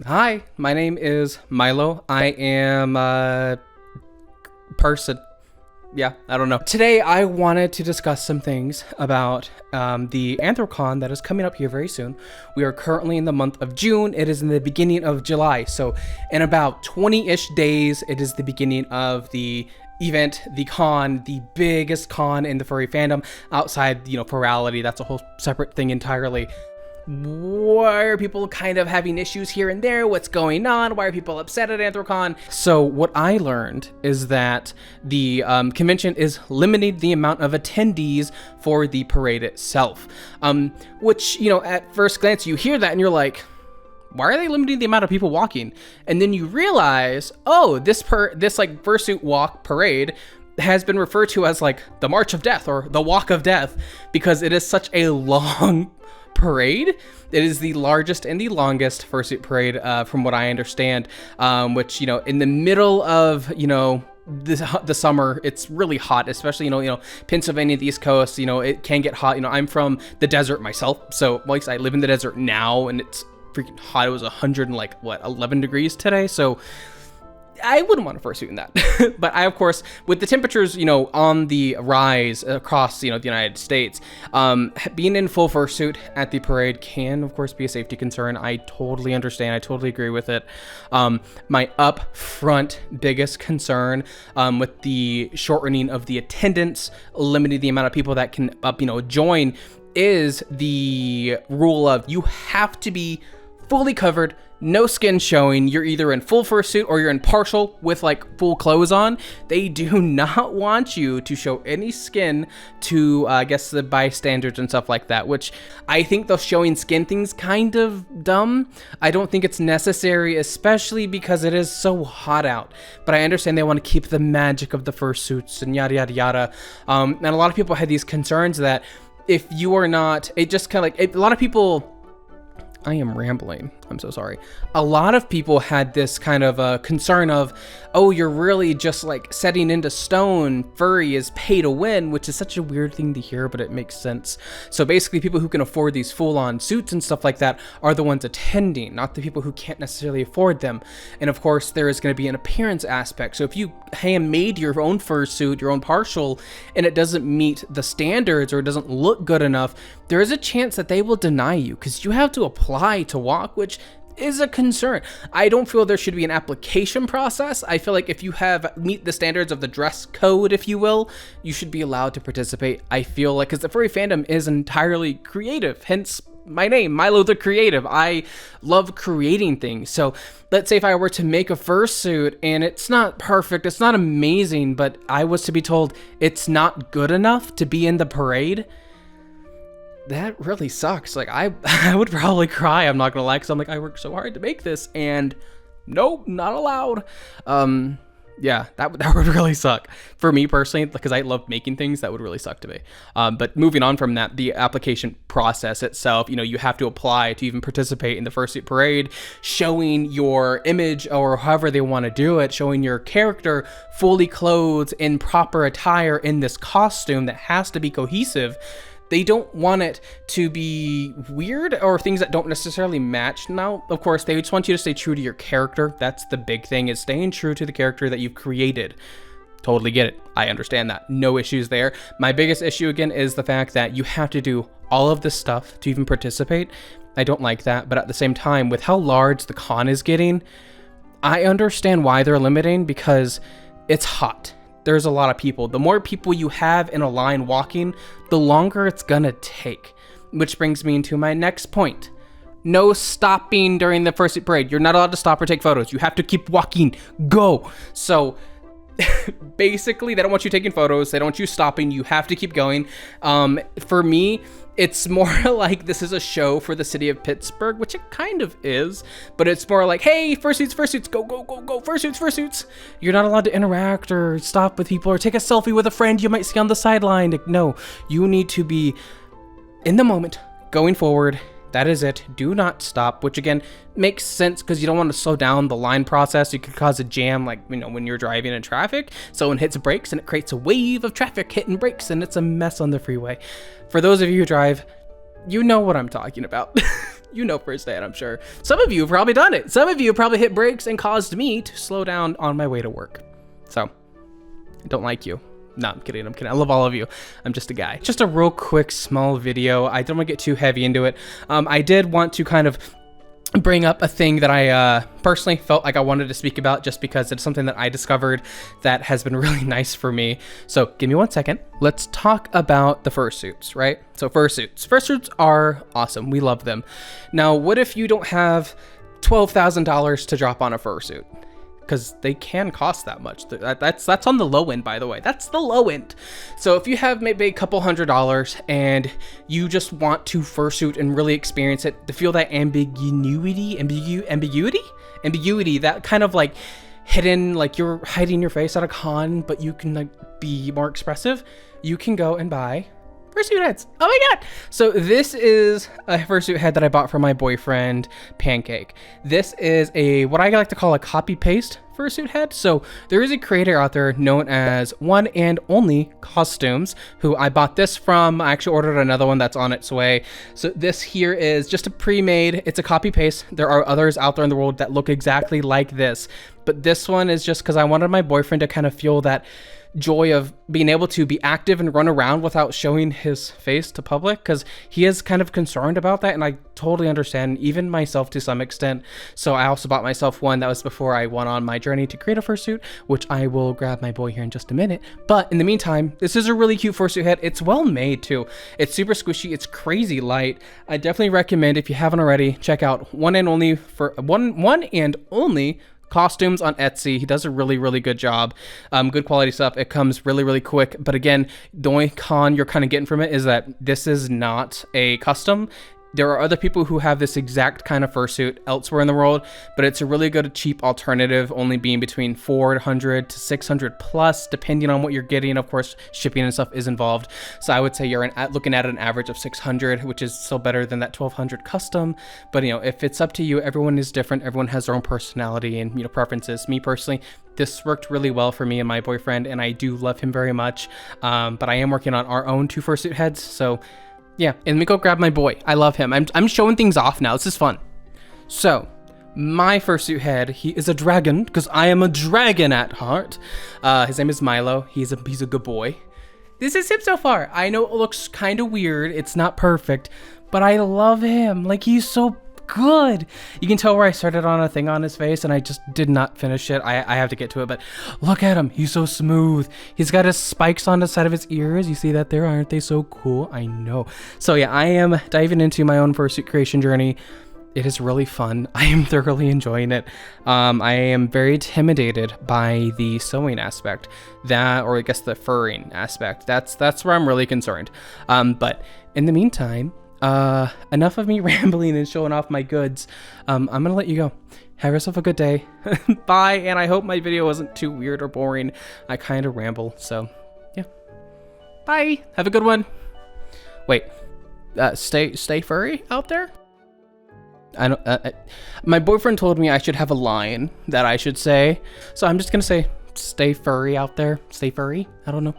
Hi, my name is Milo. I am a person. Yeah, I don't know. Today I wanted to discuss some things about the Anthrocon that is coming up here very soon. We are currently in the month of June. It is in the beginning of July. So in about 20-ish days, it is the beginning of the event, the con, the biggest con in the furry fandom outside, plurality. That's a whole separate thing entirely. Why are people kind of having issues here and there? What's going on? Why are people upset at Anthrocon? So what I learned is that the convention is limiting the amount of attendees for the parade itself. Which, at first glance, you hear that and you're like, why are they limiting the amount of people walking? And then you realize, oh, this fursuit walk parade has been referred to as like the March of Death or the Walk of Death because it is such a long parade. It is the largest and the longest fursuit parade, from what I understand, which, in the middle of, the summer, it's really hot, especially, Pennsylvania, the East Coast, it can get hot. I'm from the desert myself. So at least I live in the desert now and it's freaking hot. It was 11 degrees today. So I wouldn't want to fursuit in that. But I, of course, with the temperatures, on the rise across, the United States, being in full fursuit at the parade can, of course, be a safety concern. I totally understand. I totally agree with it. My upfront biggest concern with the shortening of the attendance, limiting the amount of people that can, join, is the rule of you have to be fully covered, no skin showing. You're either in full fursuit or you're in partial with like full clothes on. They do not want you to show any skin to, I guess, the bystanders and stuff like that, which I think the showing skin thing's kind of dumb. I don't think it's necessary, especially because it is so hot out. But I understand they want to keep the magic of the fursuits and yada, yada, yada. And a lot of people had these concerns that if you are not, it just kind of like, a lot of people, I am rambling. I'm so sorry. A lot of people had this kind of a concern of, oh, you're really just like setting into stone. Furry is pay to win, which is such a weird thing to hear, but it makes sense. So basically people who can afford these full-on suits and stuff like that are the ones attending, not the people who can't necessarily afford them. And of course, there is going to be an appearance aspect. So if you handmade your own fursuit, your own partial, and it doesn't meet the standards or it doesn't look good enough, there is a chance that they will deny you because you have to apply to walk, which is a concern. I don't feel there should be an application process. I feel like if you meet the standards of the dress code, if you will, you should be allowed to participate. I feel like, because the furry fandom is entirely creative, hence my name, Milo the Creative. I love creating things. So let's say if I were to make a fursuit and it's not perfect, it's not amazing, but I was to be told it's not good enough to be in the parade, that really sucks. Like I would probably cry. I'm not gonna lie, because I'm like, I worked so hard to make this, and nope, not allowed. Yeah, that would really suck for me personally, because I love making things. That would really suck to me. But moving on from that, the application process itself, you have to apply to even participate in the Fursuit Parade, showing your image or however they want to do it, showing your character fully clothed in proper attire in this costume that has to be cohesive. They don't want it to be weird or things that don't necessarily match. Now, of course, they just want you to stay true to your character. That's the big thing, is staying true to the character that you've created. Totally get it. I understand that. No issues there. My biggest issue, again, is the fact that you have to do all of this stuff to even participate. I don't like that. But at the same time, with how large the con is getting, I understand why they're limiting, because it's hot. There's a lot of people. The more people you have in a line walking, the longer it's gonna take. Which brings me into my next point. No stopping during the Fursuit Parade. You're not allowed to stop or take photos. You have to keep walking. Go. So basically, they don't want you taking photos. They don't want you stopping. You have to keep going. For me, it's more like this is a show for the city of Pittsburgh, which it kind of is, but it's more like, hey, fursuits, go, go, go, go, fursuits. You're not allowed to interact or stop with people or take a selfie with a friend you might see on the sideline. No, you need to be in the moment, going forward. That is it. Do not stop, which again makes sense because you don't want to slow down the line process. You could cause a jam, like, when you're driving in traffic. Someone hits brakes and it creates a wave of traffic hitting brakes and it's a mess on the freeway. For those of you who drive, you know what I'm talking about. You know firsthand, I'm sure. Some of you have probably done it. Some of you have probably hit brakes and caused me to slow down on my way to work. So, I don't like you. No, I'm kidding. I love all of you. I'm just a guy. Just a real quick, small video. I don't want to get too heavy into it. I did want to kind of bring up a thing that I personally felt like I wanted to speak about just because it's something that I discovered that has been really nice for me. So give me 1 second. Let's talk about the fursuits, right? So fursuits. Fursuits are awesome. We love them. Now, what if you don't have $12,000 to drop on a fursuit? Because they can cost that much. That's on the low end, by the way. That's the low end. So if you have maybe a couple $100 and you just want to fursuit and really experience it, to feel that ambiguity, that kind of like hidden, like you're hiding your face at a con, but you can like be more expressive, you can go and buy fursuit heads. Oh my god! So this is a fursuit head that I bought for my boyfriend, Pancake. This is what I like to call a copy-paste fursuit head. So there is a creator out there known as One and Only Costumes, who I bought this from. I actually ordered another one that's on its way. So this here is just a pre-made, it's a copy-paste. There are others out there in the world that look exactly like this, but this one is just because I wanted my boyfriend to kind of feel that joy of being able to be active and run around without showing his face to public, because he is kind of concerned about that, and I totally understand, even myself to some extent. So I also bought myself one that was before I went on my journey to create a fursuit, which I will grab my boy here in just a minute. But in the meantime, this is a really cute fursuit head. It's well made too. It's super squishy. It's crazy light. I definitely recommend, if you haven't already, check out One and Only Costumes on Etsy. He does a really good job. Good quality stuff. It comes really quick, but again, the only con you're kind of getting from it is that this is not a custom. There are other people who have this exact kind of fursuit elsewhere in the world, but it's a really good cheap alternative, only being between 400 to 600 plus, depending on what you're getting. Of course, shipping and stuff is involved. So I would say you're looking at an average of 600, which is still better than that 1200 custom. But you know, if it's up to you, everyone is different. Everyone has their own personality and, you know, preferences. Me personally, this worked really well for me and my boyfriend, and I do love him very much. But I am working on our own 2 fursuit heads. So yeah, and let me go grab my boy. I love him. I'm showing things off now. This is fun. So, my fursuit head, he is a dragon, because I am a dragon at heart. His name is Milo. He's a good boy. This is him so far. I know it looks kind of weird. It's not perfect, but I love him. Like, he's so good. You can tell where I started on a thing on his face and I just did not finish it. I have to get to it, but look at him. He's so smooth. He's got his spikes on the side of his ears. You see that there? Aren't they so cool? I know. So yeah, I am diving into my own fursuit creation journey. It is really fun. I am thoroughly enjoying it. I am very intimidated by the sewing aspect, or I guess the furring aspect. That's where I'm really concerned. But in the meantime, enough of me rambling and showing off my goods. I'm gonna let you go. Have yourself a good day. Bye, and I hope my video wasn't too weird or boring. I kind of ramble, so yeah. Bye. Have a good one. Wait, stay furry out there? I don't. My boyfriend told me I should have a line that I should say, so I'm just gonna say, stay furry out there. Stay furry. I don't know.